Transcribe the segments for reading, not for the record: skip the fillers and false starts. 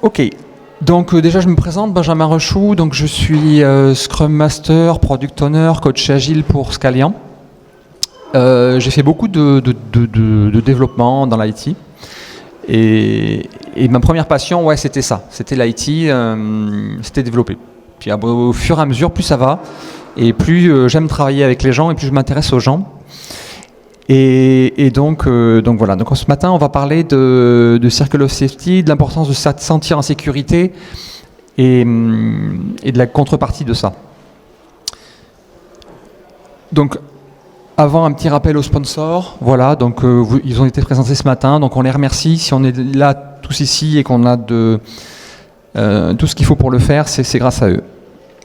Ok, donc déjà je me présente, Benjamin Rechou, donc je suis Scrum Master, Product Owner, coach agile pour Scalian. J'ai fait beaucoup de développement dans l'IT et ma première passion, ouais, c'était ça, c'était l'IT, c'était développer. Puis au fur et à mesure, plus ça va et plus j'aime travailler avec les gens et plus je m'intéresse aux gens. Et donc voilà. Donc ce matin, on va parler de Circle of Safety, de l'importance de se sentir en sécurité et de la contrepartie de ça. Donc, avant un petit rappel aux sponsors. Voilà. Donc ils ont été présentés ce matin. Donc on les remercie. Si on est là tous ici et qu'on a tout ce qu'il faut pour le faire, c'est grâce à eux.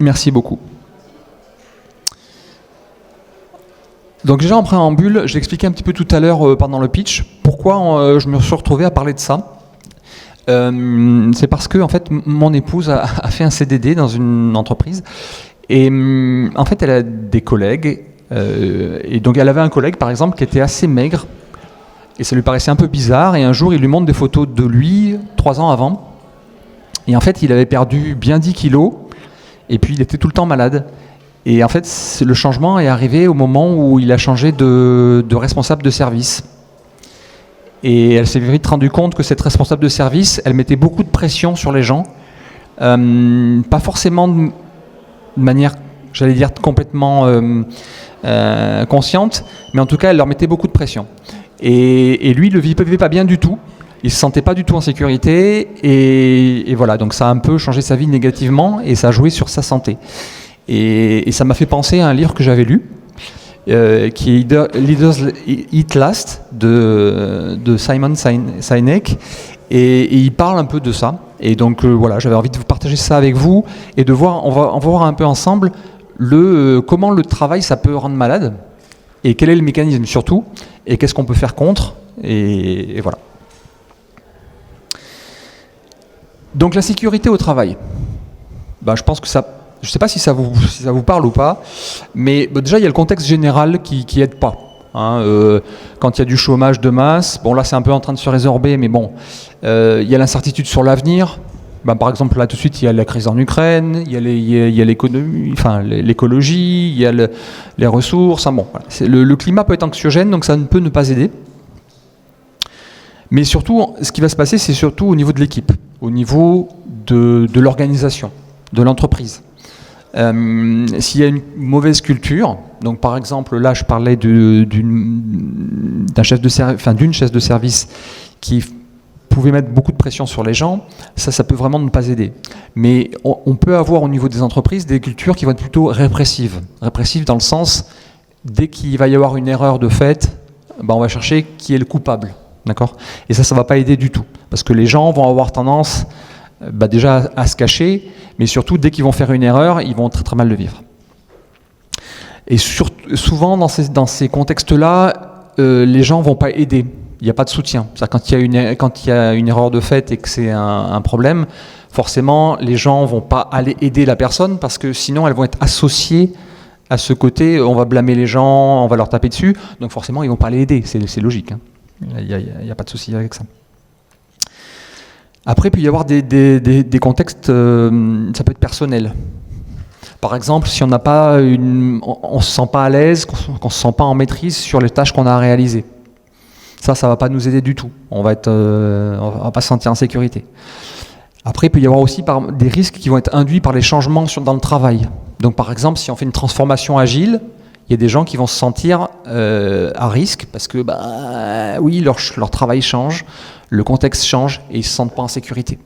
Merci beaucoup. Donc déjà en préambule, j'ai expliqué un petit peu tout à l'heure pendant le pitch pourquoi je me suis retrouvé à parler de ça. C'est parce que en fait mon épouse a fait un CDD dans une entreprise et en fait elle a des collègues et donc elle avait un collègue par exemple qui était assez maigre et ça lui paraissait un peu bizarre et un jour il lui montre des photos de lui 3 ans avant et en fait il avait perdu bien 10 kilos et puis il était tout le temps malade. Et en fait, le changement est arrivé au moment où il a changé de responsable de service. Et elle s'est vite rendue compte que cette responsable de service, elle mettait beaucoup de pression sur les gens. Pas forcément de manière, j'allais dire, complètement consciente, mais en tout cas, elle leur mettait beaucoup de pression. Et lui, il ne le vivait pas bien du tout. Il ne se sentait pas du tout en sécurité. Et voilà, donc ça a un peu changé sa vie négativement et ça a joué sur sa santé. Et ça m'a fait penser à un livre que j'avais lu, qui est Leaders Eat Last de Simon Sinek, et il parle un peu de ça. Et donc voilà, j'avais envie de vous partager ça avec vous et de voir, on va voir un peu ensemble comment le travail ça peut rendre malade et quel est le mécanisme surtout et qu'est-ce qu'on peut faire contre et voilà. Donc la sécurité au travail. Je pense que ça. Je ne sais pas si ça vous parle ou pas, mais déjà il y a le contexte général qui aide pas. Quand il y a du chômage de masse, bon là c'est un peu en train de se résorber, mais bon, il y a l'incertitude sur l'avenir. Par exemple là tout de suite il y a la crise en Ukraine, il y a l'économie, enfin l'écologie, il y a les ressources. Bon, voilà. Le climat peut être anxiogène, donc ça ne peut ne pas aider. Mais surtout, ce qui va se passer, c'est surtout au niveau de l'équipe, au niveau de l'organisation, de l'entreprise. S'il y a une mauvaise culture, donc par exemple là je parlais d'une chef de service qui pouvait mettre beaucoup de pression sur les gens, ça peut vraiment ne pas aider. Mais on peut avoir au niveau des entreprises des cultures qui vont être plutôt répressives dans le sens, dès qu'il va y avoir une erreur de fait, on va chercher qui est le coupable, d'accord ? Et ça va pas aider du tout, parce que les gens vont avoir tendance déjà à se cacher, mais surtout dès qu'ils vont faire une erreur, ils vont très très mal le vivre. Et souvent dans ces contextes-là, les gens vont pas aider. Il n'y a pas de soutien. C'est-à-dire quand il y a une erreur de fait et que c'est un problème, forcément les gens vont pas aller aider la personne parce que sinon elles vont être associées à ce côté. On va blâmer les gens, on va leur taper dessus. Donc forcément ils vont pas aller aider. C'est logique. Il n'y a pas de souci avec ça. Après, il peut y avoir des contextes, ça peut être personnel. Par exemple, si on n'a pas on se sent pas à l'aise, qu'on se sent pas en maîtrise sur les tâches qu'on a à réaliser. Ça va pas nous aider du tout. On va pas se sentir en sécurité. Après, il peut y avoir aussi des risques qui vont être induits par les changements dans le travail. Donc, par exemple, si on fait une transformation agile, il y a des gens qui vont se sentir à risque parce que, oui, leur travail change. Le contexte change et ils ne se sentent pas en sécurité.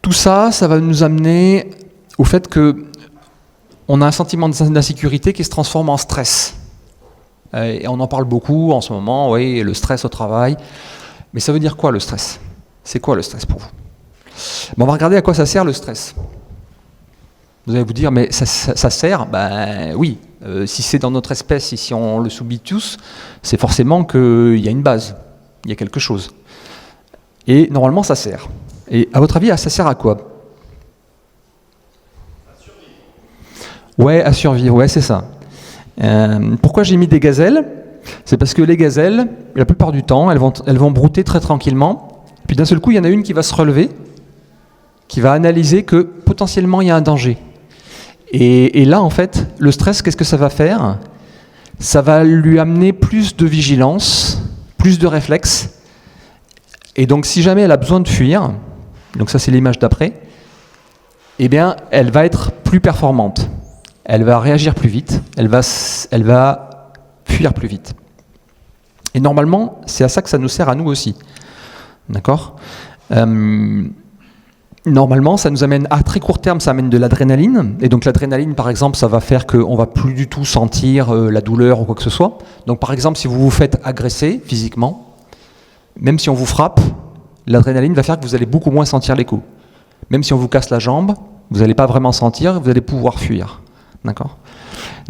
Tout ça, ça va nous amener au fait qu'on a un sentiment d'insécurité qui se transforme en stress. Et on en parle beaucoup en ce moment, oui, le stress au travail. Mais ça veut dire quoi le stress ? C'est quoi le stress pour vous ? On va regarder à quoi ça sert le stress. Vous allez vous dire, mais ça sert ? Oui, si c'est dans notre espèce, si on le subit tous, c'est forcément qu'il y a une base. Il y a quelque chose. Et normalement, ça sert. Et à votre avis, ça sert à quoi ? À survivre. Ouais, à survivre, ouais, c'est ça. Pourquoi j'ai mis des gazelles ? C'est parce que les gazelles, la plupart du temps, elles vont brouter très tranquillement, Puis d'un seul coup, il y en a une qui va se relever, qui va analyser que potentiellement il y a un danger. Et là, en fait, le stress, qu'est-ce que ça va faire? Ça va lui amener plus de vigilance, plus de réflexe. Et donc, si jamais elle a besoin de fuir, donc ça c'est l'image d'après, eh bien, elle va être plus performante. Elle va réagir plus vite, elle va fuir plus vite. Et normalement, c'est à ça que ça nous sert à nous aussi. D'accord ? Normalement, ça nous amène, à très court terme, ça amène de l'adrénaline. Et donc l'adrénaline, par exemple, ça va faire qu'on ne va plus du tout sentir la douleur ou quoi que ce soit. Donc par exemple, si vous vous faites agresser physiquement, même si on vous frappe, l'adrénaline va faire que vous allez beaucoup moins sentir les coups. Même si on vous casse la jambe, vous n'allez pas vraiment sentir, vous allez pouvoir fuir. D'accord ?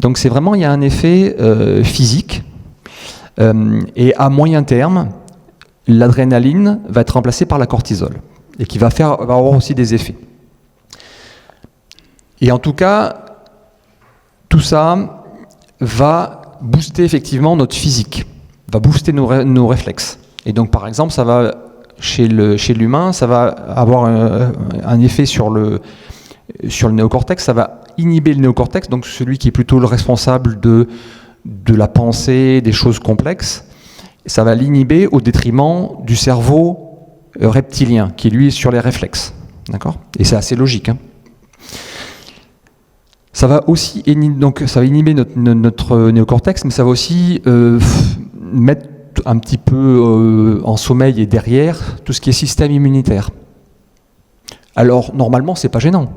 Donc c'est vraiment, il y a un effet physique. Et à moyen terme, l'adrénaline va être remplacée par la cortisol. Et qui va avoir aussi des effets. Et en tout cas, tout ça va booster effectivement notre physique, va booster nos réflexes. Et donc par exemple, ça va chez l'humain, ça va avoir un effet sur le néocortex, ça va inhiber le néocortex, donc celui qui est plutôt le responsable de la pensée, des choses complexes. Ça va l'inhiber au détriment du cerveau reptilien, qui lui est sur les réflexes. D'accord ? Et c'est assez logique. Hein. Ça va aussi ça va inhiber notre néocortex, mais ça va aussi mettre un petit peu en sommeil et derrière tout ce qui est système immunitaire. Alors, normalement, c'est pas gênant.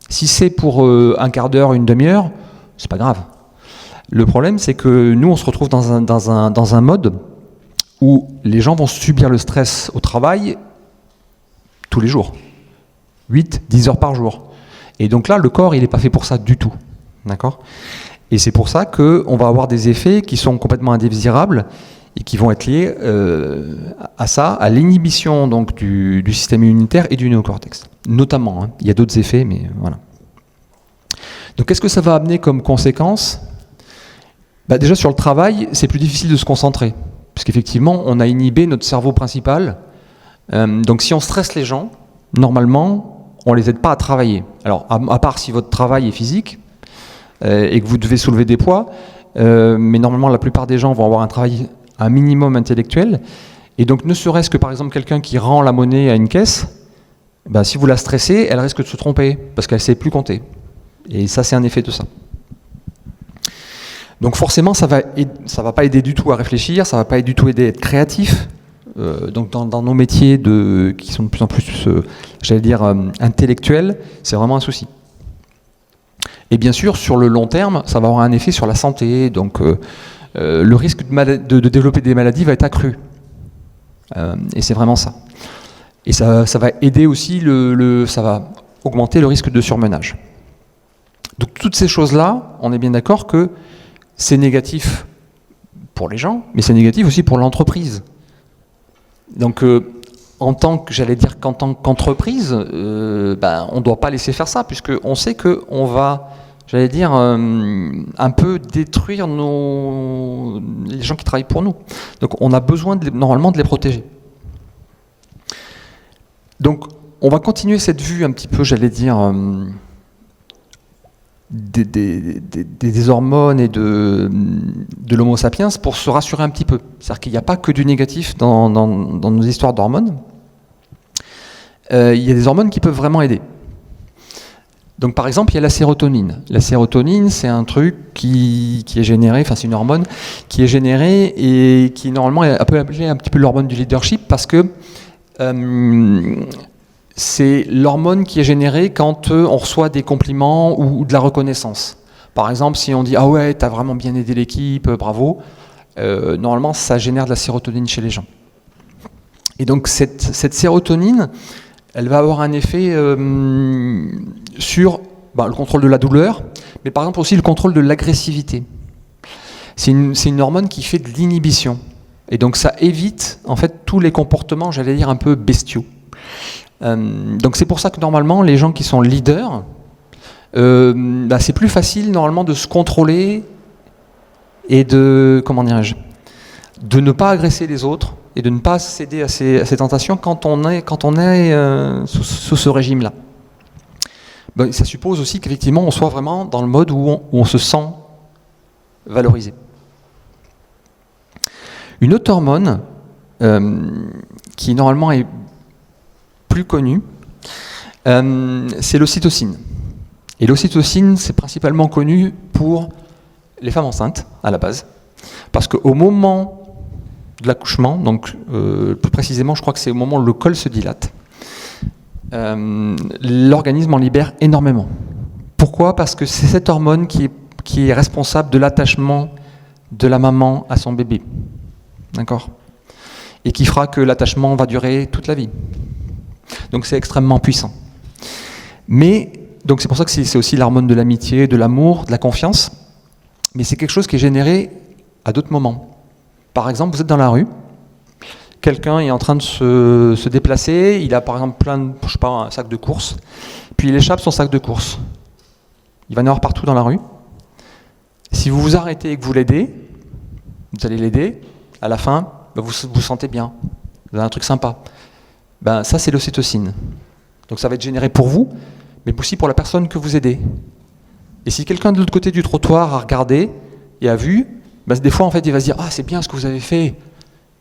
Si c'est pour un quart d'heure, une demi-heure, c'est pas grave. Le problème, c'est que nous, on se retrouve dans un mode où les gens vont subir le stress au travail tous les jours, 8-10 heures par jour. Et donc là, le corps, il n'est pas fait pour ça du tout. D'accord ? Et c'est pour ça qu'on va avoir des effets qui sont complètement indésirables et qui vont être liés à ça, à l'inhibition donc, du système immunitaire et du néocortex. Notamment, hein. Il y a d'autres effets, mais voilà. Donc qu'est-ce que ça va amener comme conséquence ? Déjà sur le travail, c'est plus difficile de se concentrer. Parce qu'effectivement, on a inhibé notre cerveau principal. Donc si on stresse les gens, normalement, on ne les aide pas à travailler. Alors, à part si votre travail est physique et que vous devez soulever des poids, mais normalement, la plupart des gens vont avoir un travail, un minimum intellectuel. Et donc, ne serait-ce que, par exemple, quelqu'un qui rend la monnaie à une caisse, si vous la stressez, elle risque de se tromper, parce qu'elle ne sait plus compter. Et ça, c'est un effet de ça. Donc forcément, ça va pas aider du tout à réfléchir, ça va pas du tout aider à être créatif. Donc dans nos métiers qui sont de plus en plus, intellectuels, c'est vraiment un souci. Et bien sûr, sur le long terme, ça va avoir un effet sur la santé. Donc le risque de développer des maladies va être accru. Et c'est vraiment ça. Et ça va aider aussi, ça va augmenter le risque de surmenage. Donc toutes ces choses-là, on est bien d'accord que c'est négatif pour les gens, mais c'est négatif aussi pour l'entreprise. Donc, qu'en tant qu'entreprise, on ne doit pas laisser faire ça, puisqu'on sait qu'on va, un peu détruire les gens qui travaillent pour nous. Donc, on a besoin normalement de les protéger. Donc, on va continuer cette vue un petit peu, des hormones et de l'homo sapiens pour se rassurer un petit peu. C'est-à-dire qu'il n'y a pas que du négatif dans nos histoires d'hormones. Il y a des hormones qui peuvent vraiment aider. Donc par exemple, il y a la sérotonine. La sérotonine, c'est un truc qui est généré, c'est une hormone qui est générée et qui normalement est un peu appelée un petit peu l'hormone du leadership parce que c'est l'hormone qui est générée quand on reçoit des compliments ou de la reconnaissance. Par exemple, si on dit « Ah ouais, t'as vraiment bien aidé l'équipe, bravo », normalement, ça génère de la sérotonine chez les gens. Et donc, cette sérotonine, elle va avoir un effet sur le contrôle de la douleur, mais par exemple aussi le contrôle de l'agressivité. C'est une hormone qui fait de l'inhibition. Et donc, ça évite, en fait, tous les comportements, un peu bestiaux. Donc c'est pour ça que normalement les gens qui sont leaders, c'est plus facile normalement de se contrôler et de ne pas agresser les autres et de ne pas céder à ces tentations quand on est sous ce régime-là. Ben, ça suppose aussi qu'effectivement on soit vraiment dans le mode où on se sent valorisé. Une autre hormone qui normalement est plus connue, c'est l'ocytocine. Et l'ocytocine, c'est principalement connu pour les femmes enceintes, à la base. Parce qu'au moment de l'accouchement, donc plus précisément, je crois que c'est au moment où le col se dilate, l'organisme en libère énormément. Pourquoi ? Parce que c'est cette hormone qui est responsable de l'attachement de la maman à son bébé. D'accord ? Et qui fera que l'attachement va durer toute la vie. Donc c'est extrêmement puissant. Mais, donc c'est pour ça que c'est aussi l'hormone de l'amitié, de l'amour, de la confiance. Mais c'est quelque chose qui est généré à d'autres moments. Par exemple, vous êtes dans la rue, quelqu'un est en train de se déplacer, il a par exemple un sac de courses, puis il échappe son sac de courses. Il va y en avoir partout dans la rue. Si vous vous arrêtez et que vous l'aidez, vous allez l'aider, à la fin, vous vous sentez bien, vous avez un truc sympa. Ben, ça, c'est l'ocytocine. Donc ça va être généré pour vous, mais aussi pour la personne que vous aidez. Et si quelqu'un de l'autre côté du trottoir a regardé et a vu, ben, des fois, en fait, il va se dire « Ah, c'est bien ce que vous avez fait ».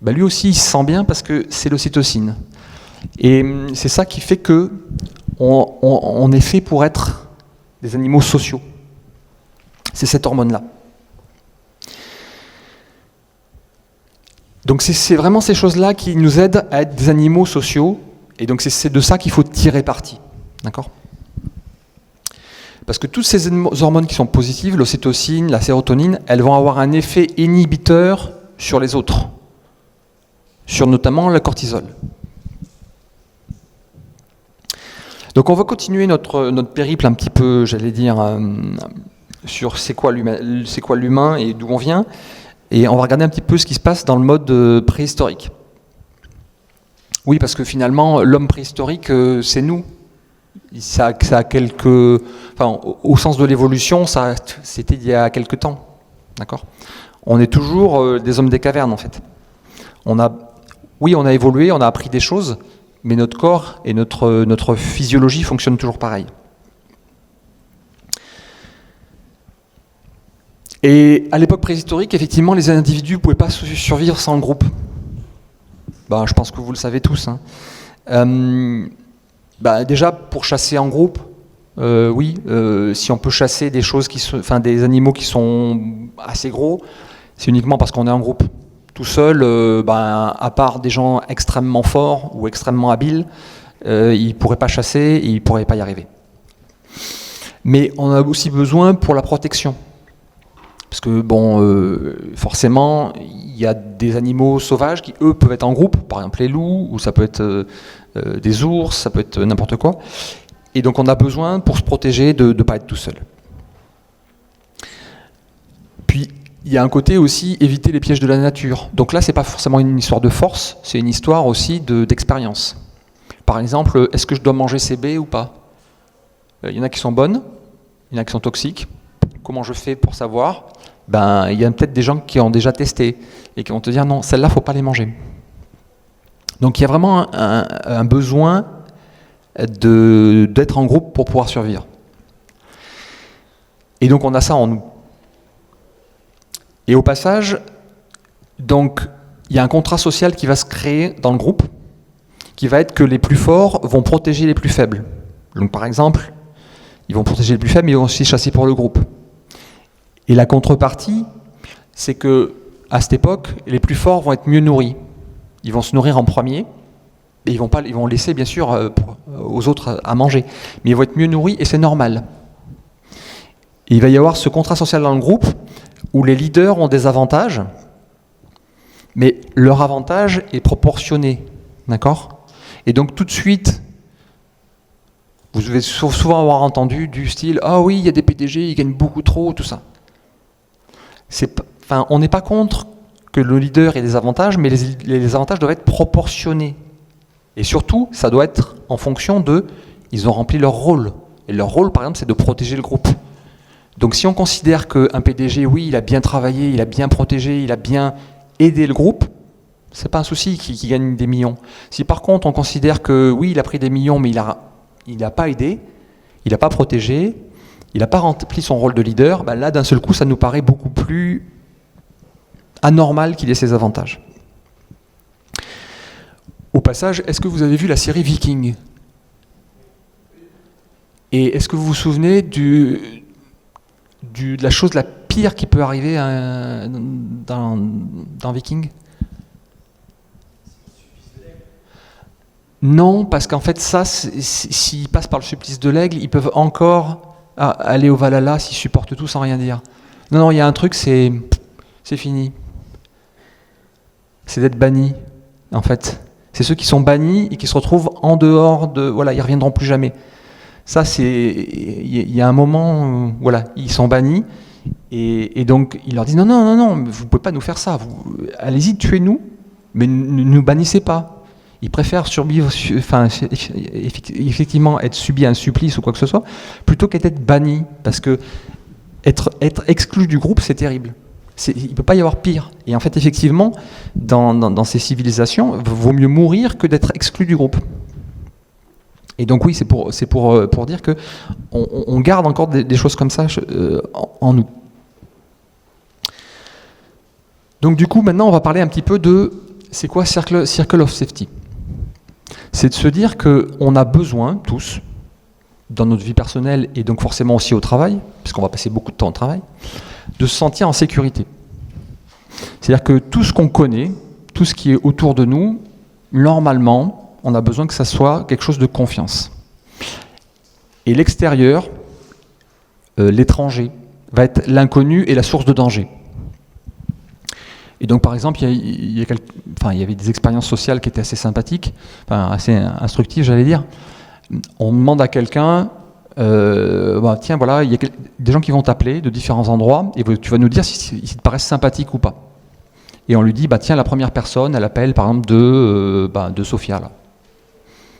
Ben, lui aussi, il se sent bien parce que c'est l'ocytocine. Et c'est ça qui fait que on est fait pour être des animaux sociaux. C'est cette hormone-là. Donc c'est vraiment ces choses-là qui nous aident à être des animaux sociaux, et donc c'est de ça qu'il faut tirer parti. D'accord ? Parce que toutes ces hormones qui sont positives, l'ocytocine, la sérotonine, elles vont avoir un effet inhibiteur sur les autres, sur notamment le cortisol. Donc on va continuer notre périple un petit peu, j'allais dire, sur c'est quoi l'humain et d'où on vient. Et on va regarder un petit peu ce qui se passe dans le mode préhistorique. Oui, parce que finalement, l'homme préhistorique, c'est nous. Ça a quelques... Enfin, au sens de l'évolution, c'était il y a quelques temps. D'accord ? On est toujours des hommes des cavernes, en fait. On a évolué, on a appris des choses, mais notre corps et notre physiologie fonctionnent toujours pareil. Et à l'époque préhistorique, effectivement, les individus ne pouvaient pas survivre sans le groupe. Je pense que vous le savez tous. Hein. Déjà, pour chasser en groupe, si on peut chasser des animaux qui sont assez gros, c'est uniquement parce qu'on est en groupe. Tout seul, à part des gens extrêmement forts ou extrêmement habiles, ils ne pourraient pas chasser et ils ne pourraient pas y arriver. Mais on a aussi besoin pour la protection. Parce que, forcément, il y a des animaux sauvages qui, eux, peuvent être en groupe, par exemple les loups, ou ça peut être des ours, ça peut être n'importe quoi. Et donc, on a besoin, pour se protéger, de ne pas être tout seul. Puis, il y a un côté aussi, éviter les pièges de la nature. Donc là, ce n'est pas forcément une histoire de force, c'est une histoire aussi d'expérience. Par exemple, est-ce que je dois manger ces baies ou pas ? Il y en a qui sont bonnes, il y en a qui sont toxiques. Comment je fais pour savoir ? Il y a peut-être des gens qui ont déjà testé et qui vont te dire non, celles-là, il ne faut pas les manger. Donc il y a vraiment un besoin d'être en groupe pour pouvoir survivre. Et donc on a ça en nous. Et au passage, donc il y a un contrat social qui va se créer dans le groupe, qui va être que les plus forts vont protéger les plus faibles. Donc par exemple, ils vont protéger les plus faibles, mais ils vont aussi chasser pour le groupe. Et la contrepartie, c'est que à cette époque, les plus forts vont être mieux nourris. Ils vont se nourrir en premier, et ils vont laisser bien sûr aux autres à manger. Mais ils vont être mieux nourris et c'est normal. Et il va y avoir ce contrat social dans le groupe où les leaders ont des avantages, mais leur avantage est proportionné. D'accord ? Et donc tout de suite, vous devez souvent avoir entendu du style « Ah oui, il y a des PDG, ils gagnent beaucoup trop, tout ça ». On n'est pas contre que le leader ait des avantages, mais les avantages doivent être proportionnés. Et surtout, ça doit être en fonction ils ont rempli leur rôle. Et leur rôle, par exemple, c'est de protéger le groupe. Donc si on considère qu'un PDG, oui, il a bien travaillé, il a bien protégé, il a bien aidé le groupe, C'est pas un souci qu'il gagne des millions. Si par contre on considère que oui, il a pris des millions, mais il n'a pas aidé, il n'a pas protégé, il n'a pas rempli son rôle de leader, ben là d'un seul coup ça nous paraît beaucoup plus anormal qu'il ait ces avantages. Au passage, est-ce que vous avez vu la série Viking? Et est-ce que vous vous souvenez de la chose la pire qui peut arriver dans Viking? Non, parce qu'en fait, ça, s'ils passent par le supplice de l'aigle, ils peuvent encore aller au Valhalla s'ils supportent tout sans rien dire. Non, il y a un truc, c'est fini. C'est d'être banni, en fait. C'est ceux qui sont bannis et qui se retrouvent en dehors de... Voilà, ils ne reviendront plus jamais. Ça, il y a un moment, voilà, ils sont bannis, et donc ils leur disent non, vous ne pouvez pas nous faire ça, allez-y, tuez-nous, mais ne nous bannissez pas. Ils préfèrent survivre, effectivement être subi à un supplice ou quoi que ce soit, plutôt qu'être banni, parce que être exclu du groupe, c'est terrible. Il ne peut pas y avoir pire. Et en fait, effectivement, dans ces civilisations, il vaut mieux mourir que d'être exclu du groupe. Et donc oui, c'est pour dire qu'on garde encore des choses comme ça en nous. Donc du coup, maintenant, on va parler un petit peu de c'est quoi Circle of Safety. C'est de se dire qu'on a besoin, tous, dans notre vie personnelle et donc forcément aussi au travail, puisqu'on va passer beaucoup de temps au travail, de se sentir en sécurité. C'est-à-dire que tout ce qu'on connaît, tout ce qui est autour de nous, normalement, on a besoin que ça soit quelque chose de confiance. Et l'extérieur, l'étranger, va être l'inconnu et la source de danger. Et donc, par exemple, il y avait des expériences sociales qui étaient assez sympathiques, assez instructives, j'allais dire. On demande à quelqu'un, tiens, voilà, il y a des gens qui vont t'appeler de différents endroits, et tu vas nous dire s'ils te paraissent sympathiques ou pas. Et on lui dit, tiens, la première personne, elle appelle, par exemple, de Sofia, là.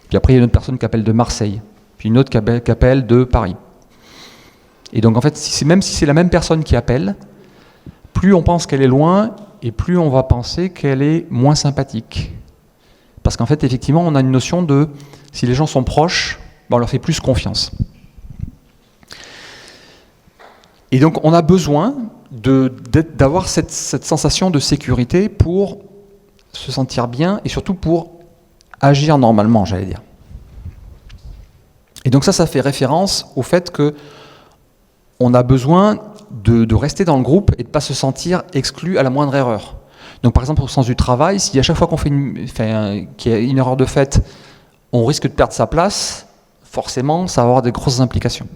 Puis après, il y a une autre personne qui appelle de Marseille, puis une autre qui appelle de Paris. Et donc, en fait, même si c'est la même personne qui appelle, plus on pense qu'elle est loin, et plus on va penser qu'elle est moins sympathique. Parce qu'en fait, effectivement, on a une notion de, si les gens sont proches, on leur fait plus confiance. Et donc, on a besoin d'avoir cette sensation de sécurité pour se sentir bien, et surtout pour agir normalement, j'allais dire. Et donc ça fait référence au fait qu'on a besoin de rester dans le groupe et de ne pas se sentir exclu à la moindre erreur. Donc par exemple au sens du travail, si à chaque fois qu'il y a une erreur de fait, on risque de perdre sa place, forcément ça va avoir des grosses implications.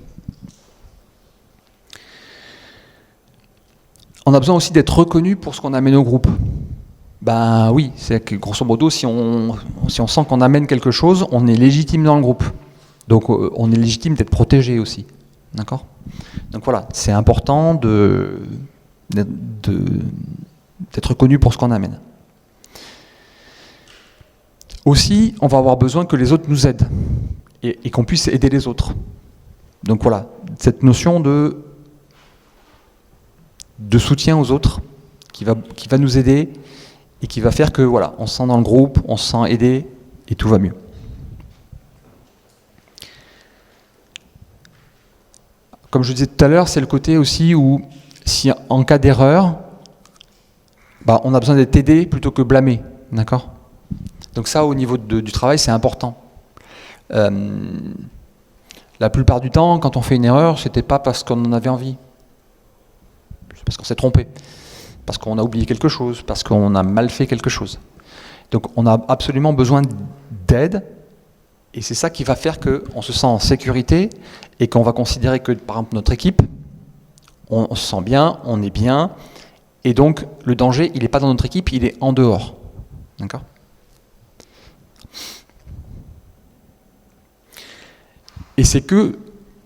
On a besoin aussi d'être reconnu pour ce qu'on amène au groupe. Ben oui, c'est que grosso modo, si on sent qu'on amène quelque chose, on est légitime dans le groupe. Donc on est légitime d'être protégé aussi. D'accord ? Donc voilà, c'est important d'être reconnu pour ce qu'on amène. Aussi, on va avoir besoin que les autres nous aident et qu'on puisse aider les autres. Donc voilà, cette notion de soutien aux autres qui va nous aider et qui va faire que voilà, on se sent dans le groupe, on se sent aidé et tout va mieux. Comme je disais tout à l'heure, c'est le côté aussi où, si en cas d'erreur, on a besoin d'être aidé plutôt que blâmé, d'accord ? Donc ça, au niveau du travail, c'est important. La plupart du temps, quand on fait une erreur, c'était pas parce qu'on en avait envie. C'est parce qu'on s'est trompé. Parce qu'on a oublié quelque chose, parce qu'on a mal fait quelque chose. Donc on a absolument besoin d'aide, et c'est ça qui va faire qu'on se sent en sécurité, et qu'on va considérer que, par exemple, notre équipe, on se sent bien, on est bien, et donc le danger, il n'est pas dans notre équipe, il est en dehors. D'accord ? Et c'est que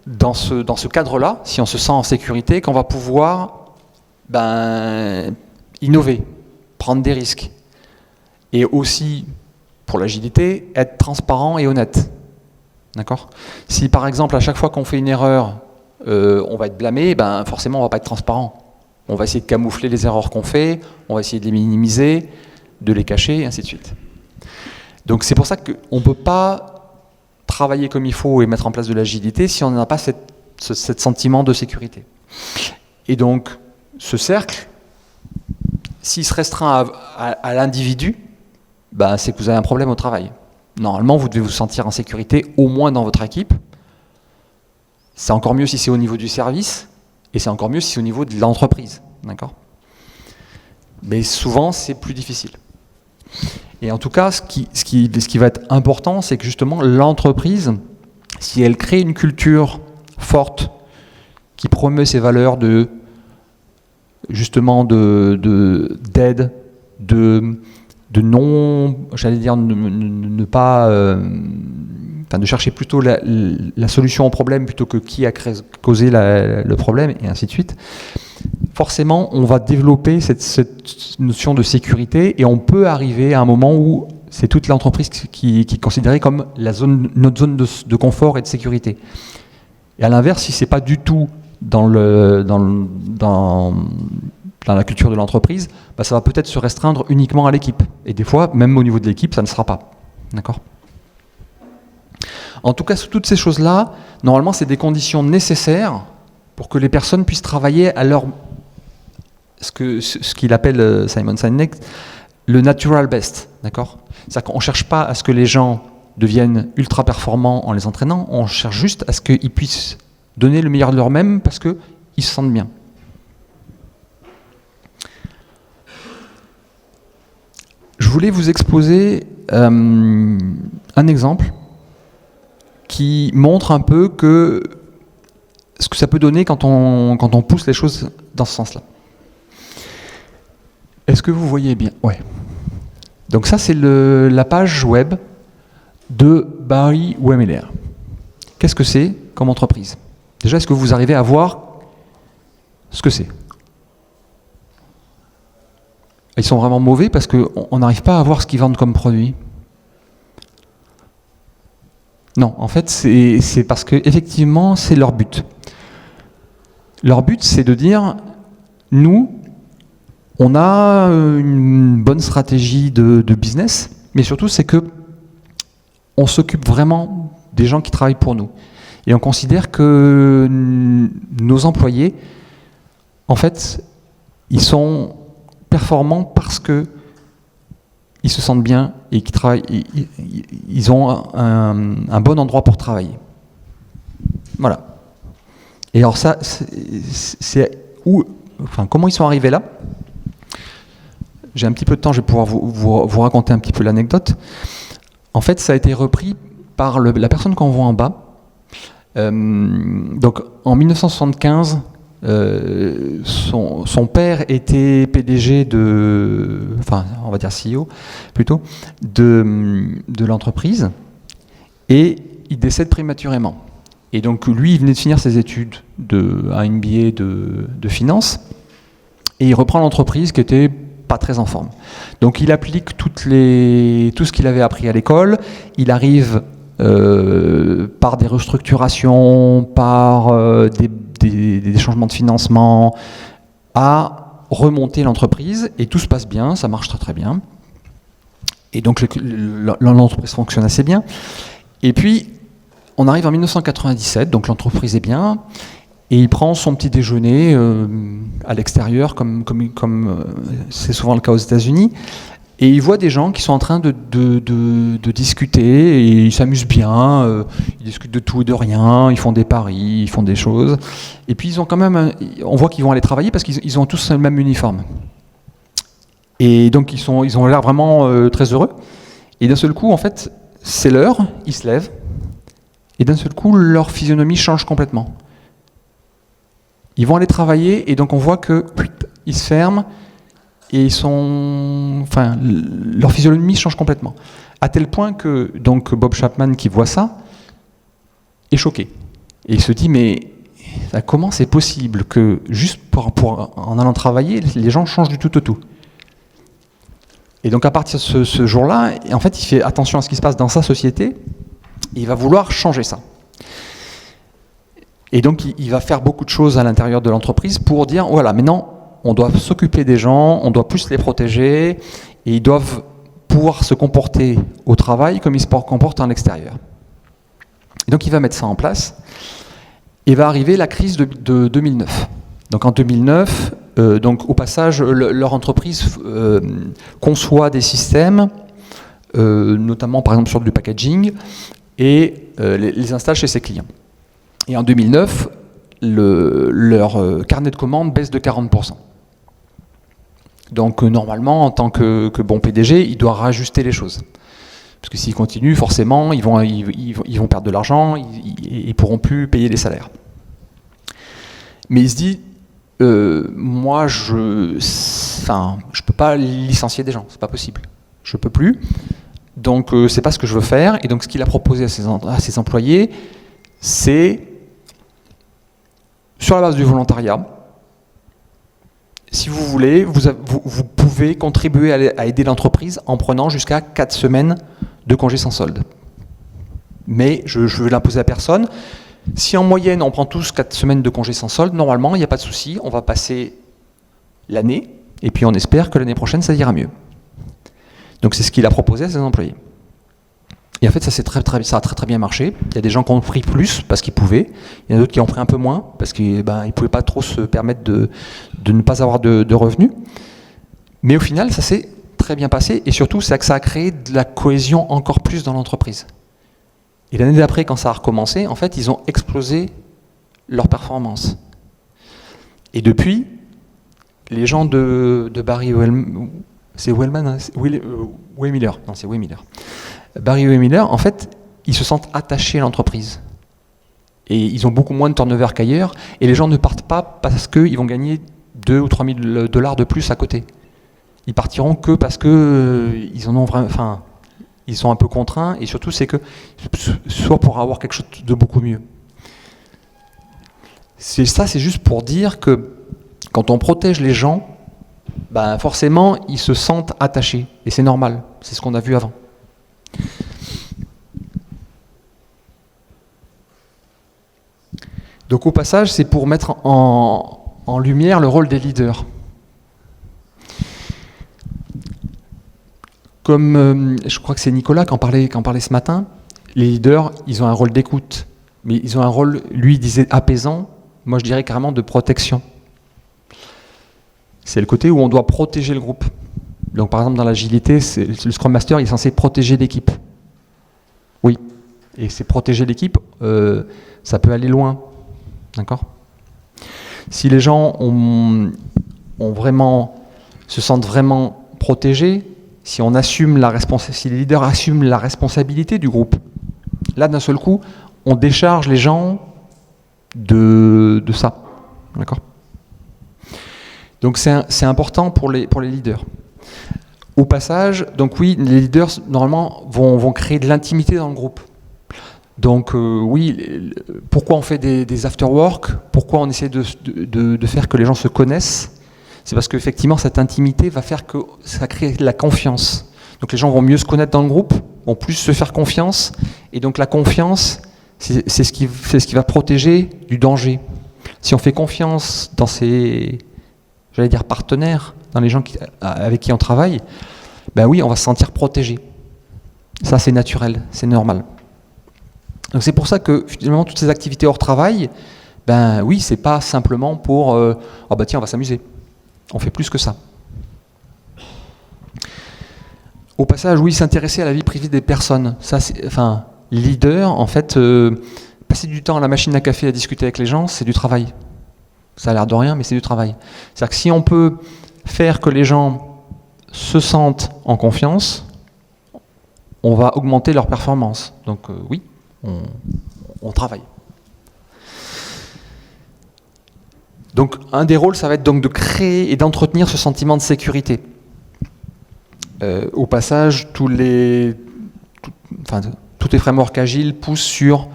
dans ce cadre-là, si on se sent en sécurité, qu'on va pouvoir innover, prendre des risques. Et aussi, pour l'agilité, être transparent et honnête. D'accord ? Si par exemple, à chaque fois qu'on fait une erreur, on va être blâmé, forcément on ne va pas être transparent. On va essayer de camoufler les erreurs qu'on fait, on va essayer de les minimiser. de les cacher, et ainsi de suite. Donc c'est pour ça qu'on ne peut pas travailler comme il faut et mettre en place de l'agilité si on n'a pas ce sentiment de sécurité. Et donc ce cercle, s'il se restreint à l'individu, c'est que vous avez un problème au travail. Normalement, vous devez vous sentir en sécurité, au moins dans votre équipe. C'est encore mieux si c'est au niveau du service, et c'est encore mieux si c'est au niveau de l'entreprise. D'accord ? Mais souvent, c'est plus difficile. Et en tout cas, ce qui va être important, c'est que justement, l'entreprise, si elle crée une culture forte, qui promeut ces valeurs d'aide, de non, j'allais dire, ne pas, de chercher plutôt la solution au problème plutôt que qui a causé le problème, et ainsi de suite. Forcément, on va développer cette notion de sécurité et on peut arriver à un moment où c'est toute l'entreprise qui est considérée comme notre zone de confort et de sécurité. Et à l'inverse, si c'est pas du tout dans la culture de l'entreprise, ça va peut-être se restreindre uniquement à l'équipe. Et des fois, même au niveau de l'équipe, ça ne sera pas. D'accord ? En tout cas, toutes ces choses-là, normalement, c'est des conditions nécessaires pour que les personnes puissent travailler à leur... ce qu'il appelle Simon Sinek, le natural best. D'accord ? C'est-à-dire qu'on ne cherche pas à ce que les gens deviennent ultra performants en les entraînant, on cherche juste à ce qu'ils puissent donner le meilleur de leur-même parce qu'ils se sentent bien. Je voulais vous exposer un exemple qui montre un peu ce que ça peut donner quand on pousse les choses dans ce sens-là. Est-ce que vous voyez bien ? Ouais. Donc ça, c'est la page web de Barry Wehmeller. Qu'est-ce que c'est comme entreprise ? Déjà, est-ce que vous arrivez à voir ce que c'est ? Ils sont vraiment mauvais parce qu'on n'arrive pas à voir ce qu'ils vendent comme produit. Non, en fait, c'est parce qu'effectivement, c'est leur but. Leur but, c'est de dire, nous, on a une bonne stratégie de business, mais surtout, c'est que on s'occupe vraiment des gens qui travaillent pour nous. Et on considère que nos employés, en fait, ils sont performants parce que ils se sentent bien et qu'ils travaillent, ils ont un bon endroit pour travailler. Voilà. Et alors ça, comment ils sont arrivés là ? J'ai un petit peu de temps, je vais pouvoir vous raconter un petit peu l'anecdote. En fait, ça a été repris par la personne qu'on voit en bas. Donc, en 1975, son père était PDG on va dire CEO plutôt, de l'entreprise, et il décède prématurément. Et donc lui, il venait de finir ses études un MBA de finance, et il reprend l'entreprise qui était pas très en forme. Donc il applique tout ce qu'il avait appris à l'école, il arrive par des restructurations, par des changements de financement, à remonter l'entreprise, et tout se passe bien, ça marche très très bien. Et donc l'entreprise fonctionne assez bien. Et puis, on arrive en 1997, donc l'entreprise est bien, et il prend son petit déjeuner à l'extérieur, comme c'est souvent le cas aux États-Unis, et il voit des gens qui sont en train de discuter, et ils s'amusent bien, ils discutent de tout et de rien, ils font des paris, ils font des choses, et puis ils ont quand même, on voit qu'ils vont aller travailler parce qu'ils ont tous le même uniforme. Et donc ils ont l'air vraiment très heureux, et d'un seul coup, en fait, c'est l'heure, ils se lèvent, et d'un seul coup, leur physionomie change complètement. Ils vont aller travailler, et donc on voit qu'ils se ferment, et leur physionomie change complètement. À tel point que donc Bob Chapman, qui voit ça, est choqué. Et il se dit, mais comment c'est possible que juste en allant travailler, les gens changent du tout au tout ? Et donc à partir de ce jour-là, en fait, il fait attention à ce qui se passe dans sa société, et il va vouloir changer ça. Et donc il va faire beaucoup de choses à l'intérieur de l'entreprise pour dire, voilà, maintenant, on doit s'occuper des gens, on doit plus les protéger, Et ils doivent pouvoir se comporter au travail comme ils se comportent en extérieur. Et donc il va mettre ça en place. Et va arriver la crise de 2009. Donc en 2009, donc au passage, leur entreprise conçoit des systèmes, notamment par exemple sur du packaging, et les installe chez ses clients. Et en 2009, leur carnet de commandes baisse de 40%. Donc normalement, en tant que bon PDG, il doit rajuster les choses. Parce que s'ils continuent, forcément, ils vont perdre de l'argent, ils ne pourront plus payer les salaires. Mais il se dit, moi, je ne peux pas licencier des gens, c'est pas possible. Je ne peux plus. Donc, c'est pas ce que je veux faire. Et donc, ce qu'il a proposé à ses employés, c'est, sur la base du volontariat, si vous voulez, vous pouvez contribuer à aider l'entreprise en prenant jusqu'à 4 semaines de congé sans solde. Mais je ne veux l'imposer à personne. Si en moyenne, on prend tous 4 semaines de congé sans solde, normalement, il n'y a pas de souci. On va passer l'année, et puis on espère que l'année prochaine, ça ira mieux. Donc c'est ce qu'il a proposé à ses employés. Et en fait, ça a très bien marché. Il y a des gens qui ont pris plus parce qu'ils pouvaient. Il y en a d'autres qui ont pris un peu moins parce qu'ils ne pouvaient pas trop se permettre de ne pas avoir de revenus. Mais au final, ça s'est très bien passé. Et surtout, c'est que ça a créé de la cohésion encore plus dans l'entreprise. Et l'année d'après, quand ça a recommencé, en fait, ils ont explosé leur performance. Et depuis, les gens de Barry Wehmiller, c'est Wellman, hein, Wehmiller, non, c'est Wehmiller. Barry Wehmiller, en fait, ils se sentent attachés à l'entreprise. Et ils ont beaucoup moins de turnover qu'ailleurs. Et les gens ne partent pas parce qu'ils vont gagner 2 ou 3 000 $ de plus à côté. Ils partiront que parce qu'ils en ont vraiment. Enfin, ils sont un peu contraints. Et surtout, c'est que soit pour avoir quelque chose de beaucoup mieux. C'est juste pour dire que quand on protège les gens, forcément, ils se sentent attachés. Et c'est normal. C'est ce qu'on a vu avant. Donc au passage, c'est pour mettre en lumière le rôle des leaders. Comme je crois que c'est Nicolas qui en parlait ce matin, les leaders, ils ont un rôle d'écoute, mais ils ont un rôle, lui il disait apaisant, moi je dirais carrément de protection. C'est le côté où on doit protéger le groupe. Donc par exemple dans l'agilité, le Scrum Master il est censé protéger l'équipe. Oui, et c'est protéger l'équipe, ça peut aller loin. D'accord ? Si les gens se sentent vraiment protégés, si les leaders assument la responsabilité du groupe, là d'un seul coup, on décharge les gens de ça. D'accord ? Donc c'est important pour les leaders. Au passage, donc oui, les leaders normalement vont créer de l'intimité dans le groupe. Donc oui, pourquoi on fait des after-work ? Pourquoi on essaie de faire que les gens se connaissent ? C'est parce qu'effectivement, cette intimité va faire que ça crée de la confiance. Donc les gens vont mieux se connaître dans le groupe, vont plus se faire confiance, et donc la confiance, c'est ce qui va protéger du danger. Si on fait confiance dans ses, partenaires, dans les gens avec qui on travaille, oui, on va se sentir protégé. Ça, c'est naturel, c'est normal. Donc c'est pour ça que finalement toutes ces activités hors travail, oui, c'est pas simplement pour tiens, on va s'amuser. On fait plus que ça. Au passage, oui, s'intéresser à la vie privée des personnes. Ça, les leaders, en fait, passer du temps à la machine à café à discuter avec les gens, c'est du travail. Ça a l'air de rien, mais c'est du travail. C'est-à-dire que si on peut faire que les gens se sentent en confiance, on va augmenter leur performance. Donc oui, on travaille. Donc un des rôles, ça va être donc de créer et d'entretenir ce sentiment de sécurité. Au passage, tous les frameworks agiles poussent sur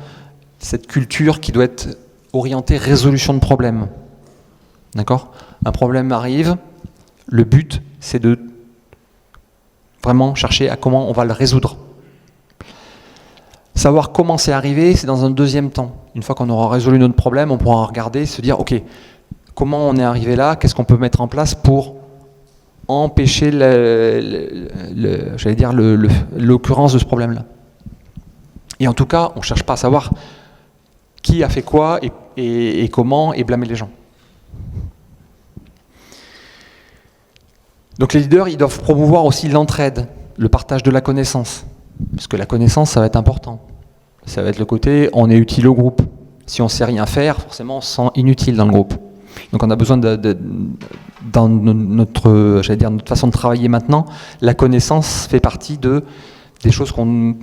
cette culture qui doit être orientée résolution de problèmes. D'accord ? Un problème arrive, le but, c'est de vraiment chercher à comment on va le résoudre. Savoir comment c'est arrivé, c'est dans un deuxième temps. Une fois qu'on aura résolu notre problème, on pourra regarder, se dire, ok, comment on est arrivé là, qu'est-ce qu'on peut mettre en place pour empêcher l'occurrence de ce problème-là. Et en tout cas, on ne cherche pas à savoir qui a fait quoi et comment et blâmer les gens. Donc les leaders, ils doivent promouvoir aussi l'entraide, le partage de la connaissance. Parce que la connaissance, ça va être important. Ça va être le côté, on est utile au groupe. Si on ne sait rien faire, forcément, on se sent inutile dans le groupe. Donc on a besoin dans notre façon de travailler maintenant, la connaissance fait partie des choses qu'on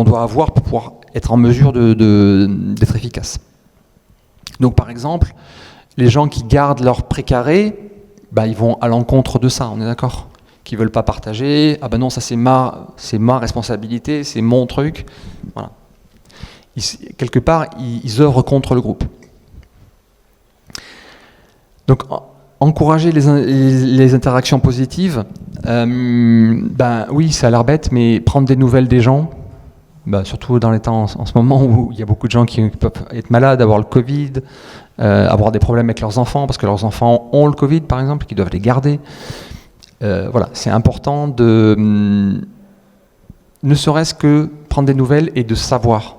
doit avoir pour pouvoir être en mesure d'être efficace. Donc par exemple, les gens qui gardent leur précaré, ils vont à l'encontre de ça, on est d'accord ? Qui ne veulent pas partager, ah ben non, ça c'est ma responsabilité, c'est mon truc. Voilà. Quelque part, ils œuvrent contre le groupe. Donc, encourager les interactions positives, oui, ça a l'air bête, mais prendre des nouvelles des gens, surtout dans les temps en ce moment où il y a beaucoup de gens qui peuvent être malades, avoir le Covid, avoir des problèmes avec leurs enfants, parce que leurs enfants ont le Covid, par exemple, qu'ils doivent les garder. Voilà, c'est important ne serait-ce que prendre des nouvelles et de savoir.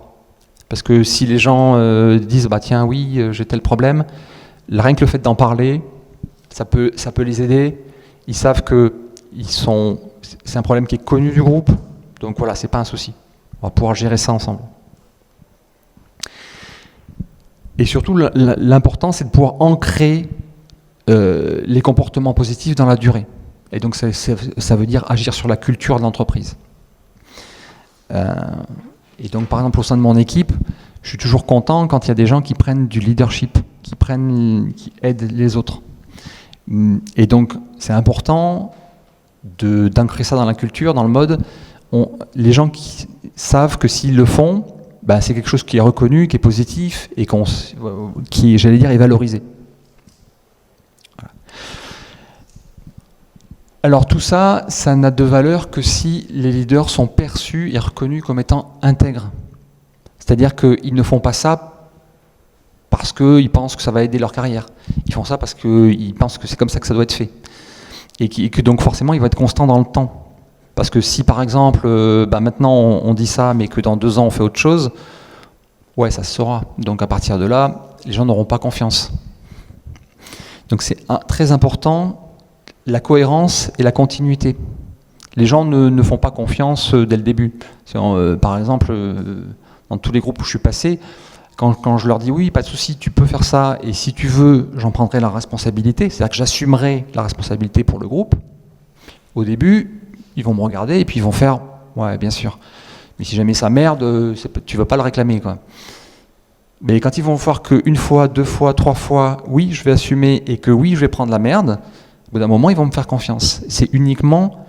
Parce que si les gens disent tiens oui j'ai tel problème, rien que le fait d'en parler, ça peut les aider. Ils savent que c'est un problème qui est connu du groupe, donc voilà, c'est pas un souci. On va pouvoir gérer ça ensemble. Et surtout, l'important, c'est de pouvoir ancrer les comportements positifs dans la durée. Et donc ça veut dire agir sur la culture de l'entreprise. Et donc par exemple au sein de mon équipe, je suis toujours content quand il y a des gens qui prennent du leadership, qui aident les autres. Et donc c'est important d'ancrer ça dans la culture, dans le mode, les gens qui savent que s'ils le font, c'est quelque chose qui est reconnu, qui est positif et qui, est valorisé. Voilà. Alors tout ça, ça n'a de valeur que si les leaders sont perçus et reconnus comme étant intègres. C'est-à-dire qu'ils ne font pas ça parce qu'ils pensent que ça va aider leur carrière. Ils font ça parce qu'ils pensent que c'est comme ça que ça doit être fait. Et que donc forcément, ils vont être constants dans le temps. Parce que si par exemple, maintenant on dit ça, mais que dans 2 ans on fait autre chose, ouais, ça se saura. Donc à partir de là, les gens n'auront pas confiance. Donc c'est très important, la cohérence et la continuité. Les gens ne font pas confiance dès le début. Par exemple, dans tous les groupes où je suis passé, quand je leur dis oui, pas de souci, tu peux faire ça, et si tu veux, j'en prendrai la responsabilité, c'est-à-dire que j'assumerai la responsabilité pour le groupe. Au début, ils vont me regarder et puis ils vont faire ouais, bien sûr. Mais si jamais ça merde, tu ne vas pas le réclamer, quoi. Mais quand ils vont voir qu'une fois, 2 fois, 3 fois, oui, je vais assumer et que oui, je vais prendre la merde, au bout d'un moment, ils vont me faire confiance. C'est uniquement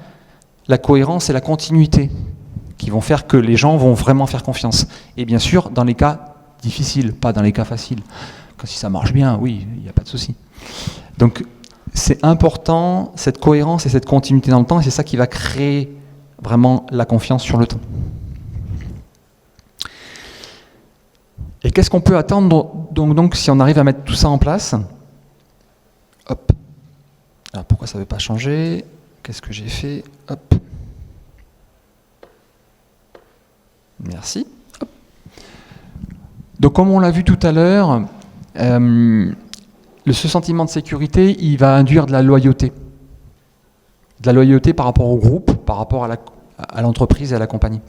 la cohérence et la continuité qui vont faire que les gens vont vraiment faire confiance. Et bien sûr, dans les cas difficiles, pas dans les cas faciles. Si ça marche bien, oui, il n'y a pas de souci. Donc, c'est important, cette cohérence et cette continuité dans le temps, et c'est ça qui va créer vraiment la confiance sur le temps. Et qu'est-ce qu'on peut attendre donc si on arrive à mettre tout ça en place ? Hop. Alors pourquoi ça ne veut pas changer ? Qu'est-ce que j'ai fait ? Hop. Merci. Hop. Donc comme on l'a vu tout à l'heure, ce sentiment de sécurité, il va induire de la loyauté. De la loyauté par rapport au groupe, par rapport à l'entreprise et à la compagnie.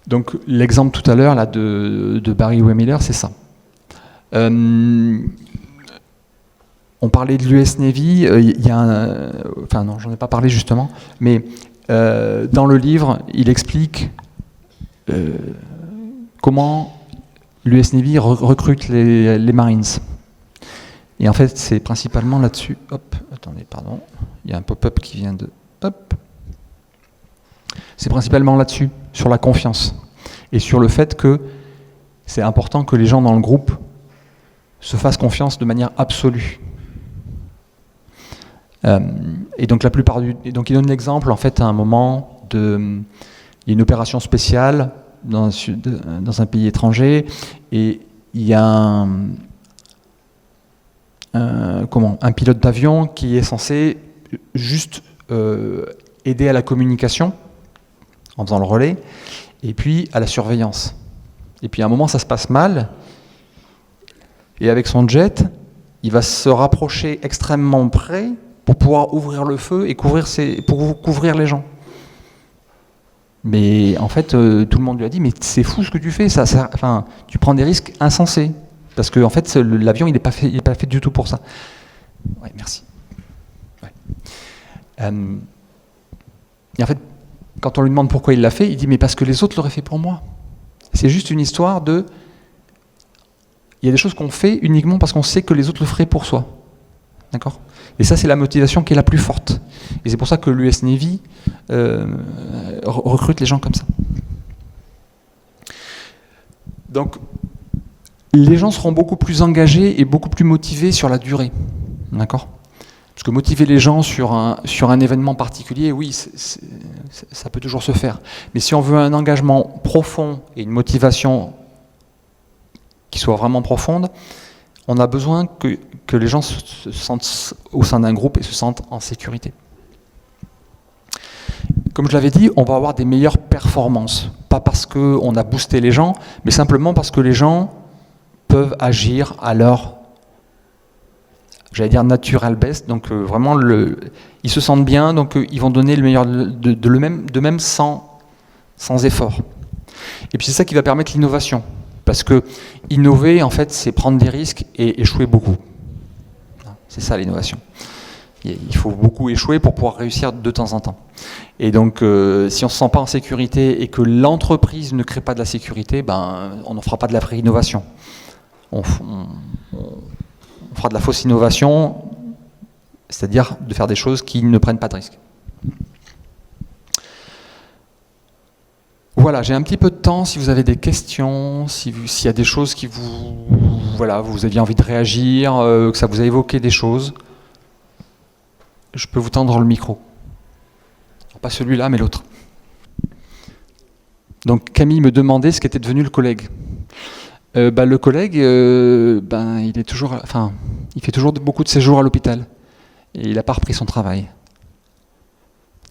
Donc l'exemple tout à l'heure là, de Barry Wehmiller, c'est ça. On parlait de l'US Navy, il y a enfin non, j'en ai pas parlé justement, mais dans le livre, il explique comment l'US Navy recrute les Marines. Et en fait, c'est principalement là-dessus. Hop, attendez, pardon. Il y a un pop-up qui vient de... Hop. C'est principalement là-dessus, sur la confiance. Et sur le fait que c'est important que les gens dans le groupe se fassent confiance de manière absolue. Et donc la plupart donc il donne l'exemple, en fait, à un moment, il y a une opération spéciale dans un pays étranger, et il y a un un pilote d'avion qui est censé juste aider à la communication en faisant le relais, et puis à la surveillance. Et puis à un moment, ça se passe mal, et avec son jet, il va se rapprocher extrêmement près pour pouvoir ouvrir le feu et pour couvrir les gens. Mais en fait, tout le monde lui a dit, mais c'est fou ce que tu fais, tu prends des risques insensés. Parce que en fait, l'avion, il n'est pas fait du tout pour ça. Ouais, merci. Ouais. Et en fait, quand on lui demande pourquoi il l'a fait, il dit, mais parce que les autres l'auraient fait pour moi. C'est juste une histoire de... Il y a des choses qu'on fait uniquement parce qu'on sait que les autres le feraient pour soi. D'accord ? Et ça, c'est la motivation qui est la plus forte. Et c'est pour ça que l'US Navy recrute les gens comme ça. Donc, les gens seront beaucoup plus engagés et beaucoup plus motivés sur la durée. D'accord ? Parce que motiver les gens sur un événement particulier, oui, ça peut toujours se faire. Mais si on veut un engagement profond et une motivation qui soit vraiment profonde, on a besoin que les gens se sentent au sein d'un groupe et se sentent en sécurité. Comme je l'avais dit, on va avoir des meilleures performances. Pas parce qu'on a boosté les gens, mais simplement parce que les gens peuvent agir à leur, j'allais dire, natural best. Donc vraiment, ils se sentent bien, donc ils vont donner le meilleur de même sans effort. Et puis c'est ça qui va permettre l'innovation. Parce que innover, en fait, c'est prendre des risques et échouer beaucoup. C'est ça l'innovation. Il faut beaucoup échouer pour pouvoir réussir de temps en temps. Et donc, si on ne se sent pas en sécurité et que l'entreprise ne crée pas de la sécurité, on n'en fera pas de la vraie innovation. On fera de la fausse innovation, c'est-à-dire de faire des choses qui ne prennent pas de risques. Voilà, j'ai un petit peu de temps, si vous avez des questions, s'il y a des choses qui vous aviez envie de réagir, que ça vous a évoqué des choses, je peux vous tendre le micro. Pas celui-là, mais l'autre. Donc Camille me demandait ce qu'était devenu le collègue. Le collègue, il fait toujours beaucoup de séjours à l'hôpital. Et il n'a pas repris son travail.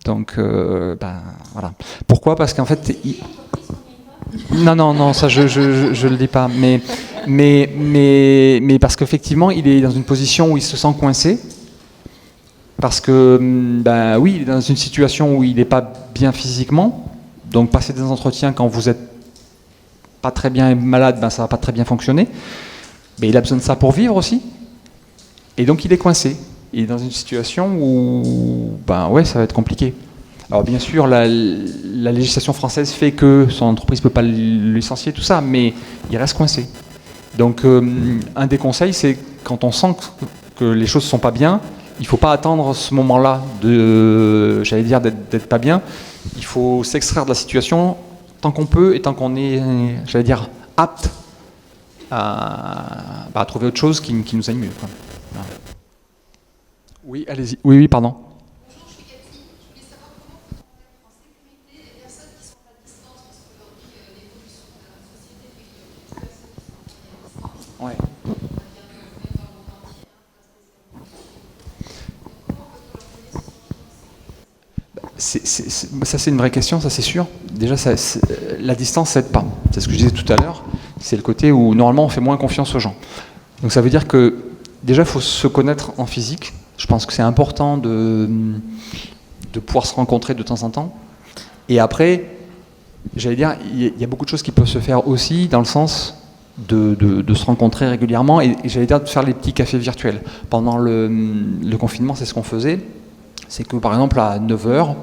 Donc, voilà. Pourquoi ? Parce qu'en fait... Non, ça je le dis pas. Mais parce qu'effectivement, il est dans une position où il se sent coincé. Parce que, oui, il est dans une situation où il n'est pas bien physiquement. Donc, passer des entretiens quand vous n'êtes pas très bien et malade, ça ne va pas très bien fonctionner. Mais il a besoin de ça pour vivre aussi. Et donc, il est coincé. Il est dans une situation où, ça va être compliqué. Alors bien sûr, la législation française fait que son entreprise ne peut pas le licencier, tout ça, mais il reste coincé. Donc un des conseils, c'est quand on sent que les choses ne sont pas bien, il ne faut pas attendre ce moment-là d'être pas bien. Il faut s'extraire de la situation tant qu'on peut et tant qu'on est, apte à trouver autre chose qui nous aille mieux. Voilà. Oui, allez-y. Oui, pardon. Bonjour, je suis Cathy. Je voulais savoir comment on peut mettre en sécurité les personnes qui sont à distance, parce qu'aujourd'hui, l'évolution de la société fait qu'il y a beaucoup de personnes qui sont à distance. Ouais. On va dire que même dans le monde entier, pas spécialement. Donc, comment peut-on organiser ce changement de sécurité ? Ça, c'est une vraie question, ça c'est sûr. Déjà, la distance, ça n'aide pas. C'est ce que je disais tout à l'heure. C'est le côté où, normalement, on fait moins confiance aux gens. Donc ça veut dire que, déjà, il faut se connaître en physique. Je pense que c'est important de pouvoir se rencontrer de temps en temps. Et après, il y a beaucoup de choses qui peuvent se faire aussi dans le sens de se rencontrer régulièrement et de faire les petits cafés virtuels. Pendant le confinement, c'est ce qu'on faisait. C'est que par exemple, à 9h,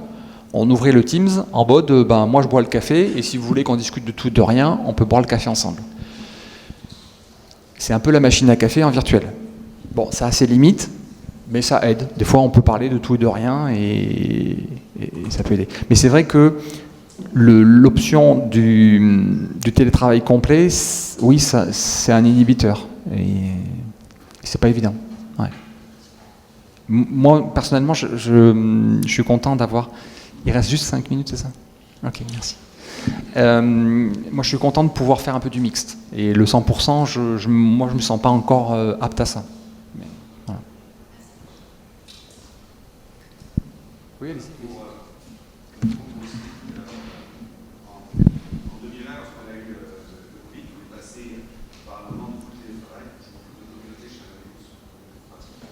on ouvrait le Teams en mode moi je bois le café et si vous voulez qu'on discute de tout et de rien, on peut boire le café ensemble. C'est un peu la machine à café en virtuel. Bon, ça a ses limites. Mais ça aide. Des fois, on peut parler de tout et de rien et ça peut aider. Mais c'est vrai que l'option du télétravail complet, oui, c'est un inhibiteur. Et c'est pas évident. Ouais. Moi, personnellement, je suis content d'avoir... Il reste juste 5 minutes, c'est ça ? Ok, merci. Moi, je suis content de pouvoir faire un peu du mixte. Et le 100%, moi, je me sens pas encore apte à ça. Oui, allez-y. En 2020, lorsqu'on a eu le Covid, on est passé par un moment de full télétravail, je m'occupe de communauté chez un pratique.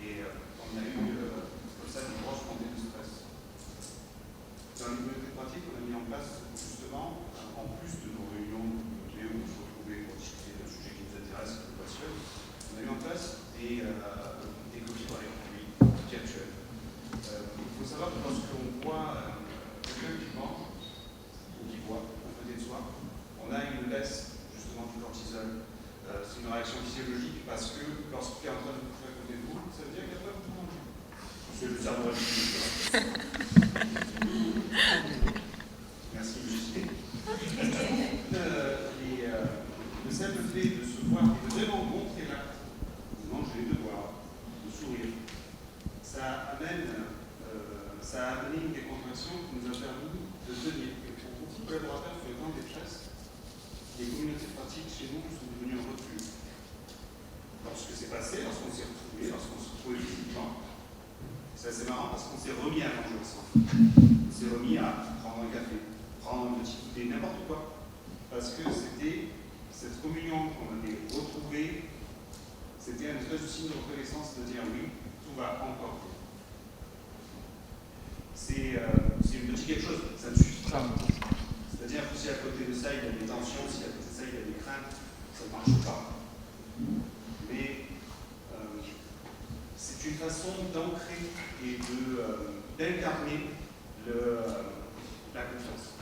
Et on a eu comme ça une grosse montée de stress. Dans les communautés pratiques, on a mis en place justement, en plus de nos réunions de communauté où on se retrouvait pour discuter d'un sujet qui nous intéresse, qui nous passionne, on a mis en place des copies par les produits virtuels. Il faut savoir que lorsqu'on voit quelqu'un qui mange ou qui boit à côté de soi, on a une baisse justement du cortisol. C'est une réaction physiologique parce que lorsqu'il est en train de bouffer à côté de vous, ça veut dire qu'il n'y a pas beaucoup manger. C'est le cerveau Merci, Justine. Le simple fait de se voir et de vraiment montrer l'acte, de manger, de boire, de sourire, ça a amené des contractions qui nous a permis de tenir. Et pour beaucoup de collaborateurs sur le temps des chasses, les communautés pratiques chez nous sont devenues un refuge. Lorsque c'est passé, lorsqu'on s'est retrouvés, lorsqu'on se retrouvait physiquement, c'est assez marrant parce qu'on s'est remis à manger ensemble. On s'est remis à prendre un café, prendre un petit goûter, n'importe quoi. Parce que c'était cette communion qu'on avait retrouvée, c'était un espèce de signe de reconnaissance de dire oui, tout va encore bien. C'est une petite quelque chose, ça ne suffit pas. C'est-à-dire que si à côté de ça il y a des tensions, si à côté de ça il y a des craintes, ça ne marche pas. Mais c'est une façon d'ancrer et d'incarner la confiance.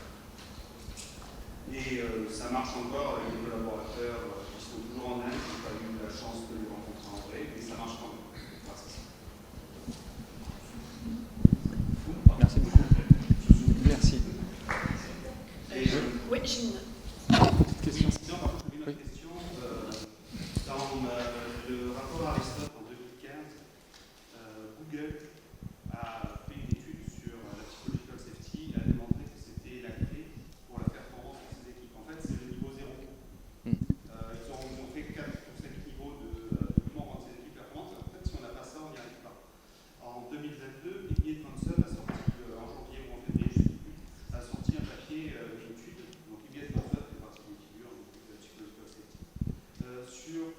Et ça marche encore avec les collaborateurs qui sont toujours en Inde, qui n'ont pas eu la chance de les rencontrer en vrai, mais ça marche quand même. Merci beaucoup. Merci. Oui, j'ai une question. Par contre, j'ai une autre question. Dans le rapport Aristote en 2015, Google a fait une étude sur la psychological safety et a démontré que c'était la clé pour la performance de ces équipes. En fait, c'est le niveau 0. Ils ont montré 4 ou 5 niveaux de comment rendre ces équipes performantes. En fait, si on n'a pas ça, on n'y arrive pas. En 2022, Amy Edmondson a sorti, en janvier ou en février, je ne sais plus, a sorti un papier, une étude, donc Amy Edmondson fait partie des figures de la psychological safety, sur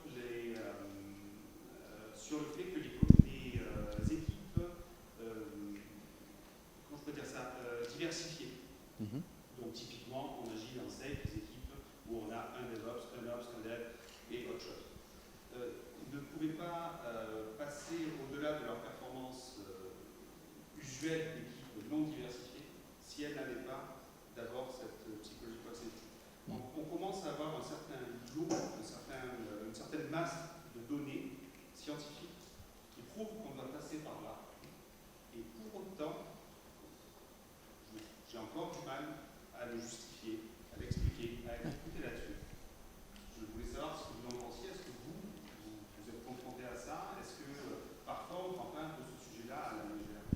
le fait que les équipes, comment je peux dire ça, diversifiées. Donc typiquement, on agit dans safe, des équipes où on a un DevOps, un Ops, un Dev et autre chose. Ne pouvaient pas passer au-delà de leur performance usuelle d'équipes non diversifiées si elles n'avaient pas d'abord cette psychological safety. On commence à avoir un certain lot, une certaine masse de données scientifiques qui prouvent qu'on doit passer par là. Et pour autant, j'ai encore du mal à le justifier, à l'expliquer, à écouter là-dessus. Je voulais savoir ce que vous en pensiez. Est-ce que vous êtes confronté à ça? Est-ce que parfois on ne prend pas un peu ce sujet-là à la légère?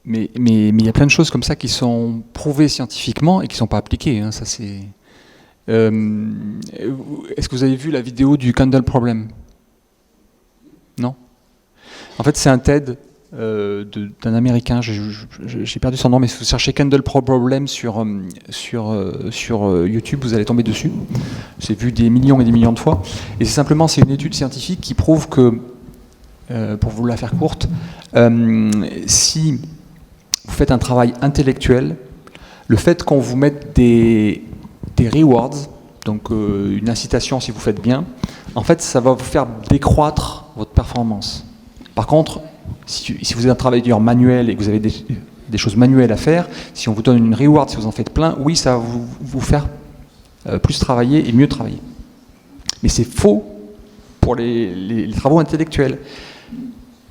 Mais il y a plein de choses comme ça qui sont prouvées scientifiquement et qui ne sont pas appliquées. Hein, ça c'est. Est-ce que vous avez vu la vidéo du Candle Problem? Non. En fait, c'est un TED d'un Américain. J'ai perdu son nom, mais si vous cherchez Candle Problem sur YouTube, vous allez tomber dessus. C'est vu des millions et des millions de fois. Et c'est une étude scientifique qui prouve que, pour vous la faire courte, si vous faites un travail intellectuel, le fait qu'on vous mette des rewards, donc une incitation si vous faites bien, en fait ça va vous faire décroître votre performance. Par contre, si vous êtes un travailleur manuel et que vous avez des choses manuelles à faire, si on vous donne une reward, si vous en faites plein, oui, ça va vous faire plus travailler et mieux travailler. Mais c'est faux pour les travaux intellectuels.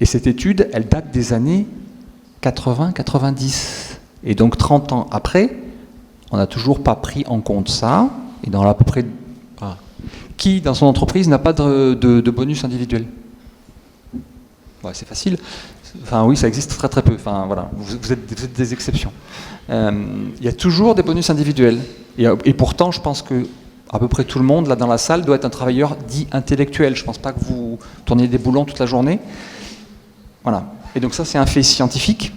Et cette étude, elle date des années 80-90. Et donc 30 ans après, on n'a toujours pas pris en compte ça. Et dans à peu près... Voilà. Qui, dans son entreprise, n'a pas de bonus individuel? Ouais, c'est facile. Enfin oui, ça existe très très peu. Enfin, voilà. Vous êtes des exceptions. Il y a toujours des bonus individuels. Et pourtant, je pense que à peu près tout le monde, là dans la salle, doit être un travailleur dit intellectuel. Je ne pense pas que vous tourniez des boulons toute la journée. Voilà. Et donc ça, c'est un fait scientifique.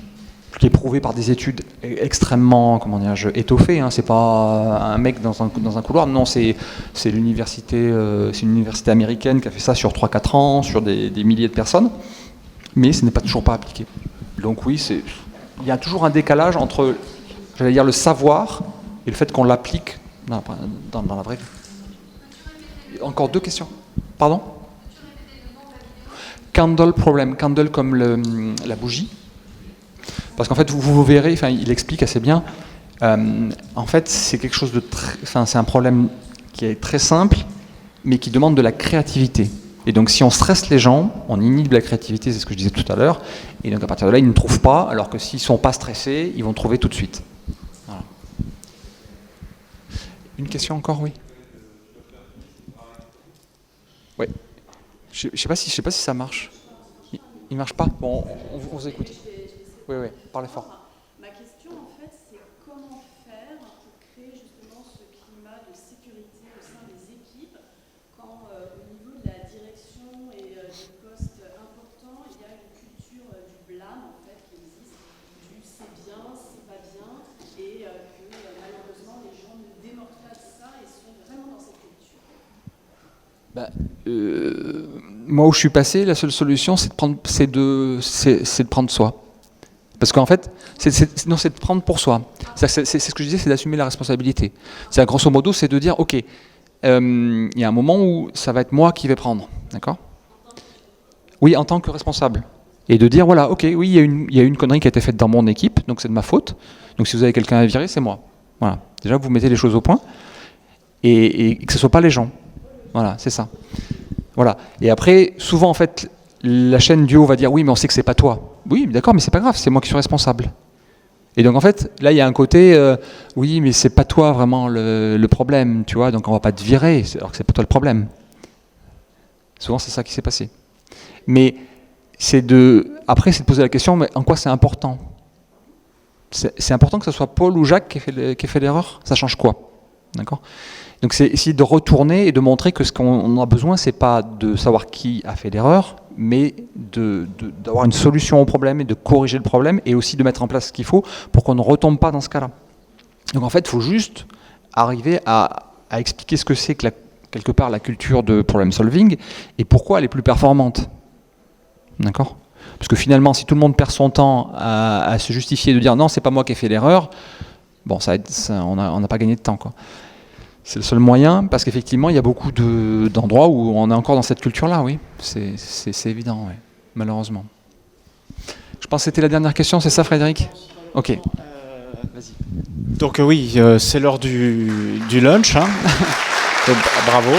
prouvé par des études extrêmement, comment dire, étoffées. Hein. C'est pas un mec dans un couloir. Non, c'est l'université, c'est une université américaine qui a fait ça sur 3-4 ans, sur des milliers de personnes. Mais ce n'est pas toujours pas appliqué. Donc oui, il y a toujours un décalage entre, j'allais dire, le savoir et le fait qu'on l'applique dans la vraie vie. Encore 2 questions. Pardon? Candle problem. Candle comme la bougie. Parce qu'en fait, vous verrez, enfin, il explique assez bien. En fait, c'est quelque chose de c'est un problème qui est très simple, mais qui demande de la créativité. Et donc, si on stresse les gens, on inhibe la créativité, c'est ce que je disais tout à l'heure. Et donc, à partir de là, ils ne trouvent pas, alors que s'ils ne sont pas stressés, ils vont trouver tout de suite. Voilà. Une question encore, oui. Oui. Je ne sais pas si ça marche. Il ne marche pas? Bon, on vous écoute. Oui, parlez fort. Ma question, en fait, c'est comment faire pour créer justement ce climat de sécurité au sein des équipes quand, au niveau de la direction et des postes importants, il y a une culture du blâme, en fait, qui existe, du c'est bien, c'est pas bien, et que malheureusement, les gens ne démordent pas de ça et sont vraiment dans cette culture. Moi, où je suis passé, la seule solution, c'est de prendre soi. Parce qu'en fait, c'est de prendre pour soi. C'est ce que je disais, c'est d'assumer la responsabilité. C'est grosso modo, c'est de dire, ok, il y a un moment où ça va être moi qui vais prendre, d'accord? Oui, en tant que responsable. Et de dire, voilà, ok, oui, il y a une connerie qui a été faite dans mon équipe, donc c'est de ma faute. Donc si vous avez quelqu'un à virer, c'est moi. Voilà. Déjà, vous mettez les choses au point, et que ce ne soit pas les gens. Voilà, c'est ça. Voilà. Et après, souvent, en fait, la chaîne du haut va dire, oui, mais on sait que c'est pas toi. Oui, d'accord, mais c'est pas grave, c'est moi qui suis responsable. Et donc en fait, là il y a un côté, oui, mais c'est pas toi vraiment le problème, tu vois, donc on va pas te virer, alors que c'est pas toi le problème. Souvent c'est ça qui s'est passé. Mais après c'est de poser la question, mais en quoi c'est important? C'est important que ce soit Paul ou Jacques qui ait fait l'erreur? Ça change quoi? D'accord? Donc c'est essayer de retourner et de montrer que ce qu'on a besoin, c'est pas de savoir qui a fait l'erreur, mais d'avoir une solution au problème et de corriger le problème et aussi de mettre en place ce qu'il faut pour qu'on ne retombe pas dans ce cas-là. Donc en fait, il faut juste arriver à expliquer ce que c'est que quelque part la culture de problem solving et pourquoi elle est plus performante. D'accord? Parce que finalement, si tout le monde perd son temps à se justifier, de dire non, c'est pas moi qui ai fait l'erreur, bon, on n'a pas gagné de temps, quoi. C'est le seul moyen, parce qu'effectivement, il y a beaucoup d'endroits où on est encore dans cette culture-là, oui. C'est évident, oui, malheureusement. Je pense que c'était la dernière question, c'est ça, Frédéric? Ok. Vas-y. Donc oui, c'est l'heure du lunch. Hein. Bravo.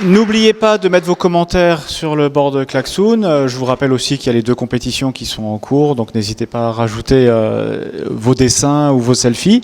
N'oubliez pas de mettre vos commentaires sur le board Klaxoon. Je vous rappelle aussi qu'il y a les 2 compétitions qui sont en cours, donc n'hésitez pas à rajouter vos dessins ou vos selfies.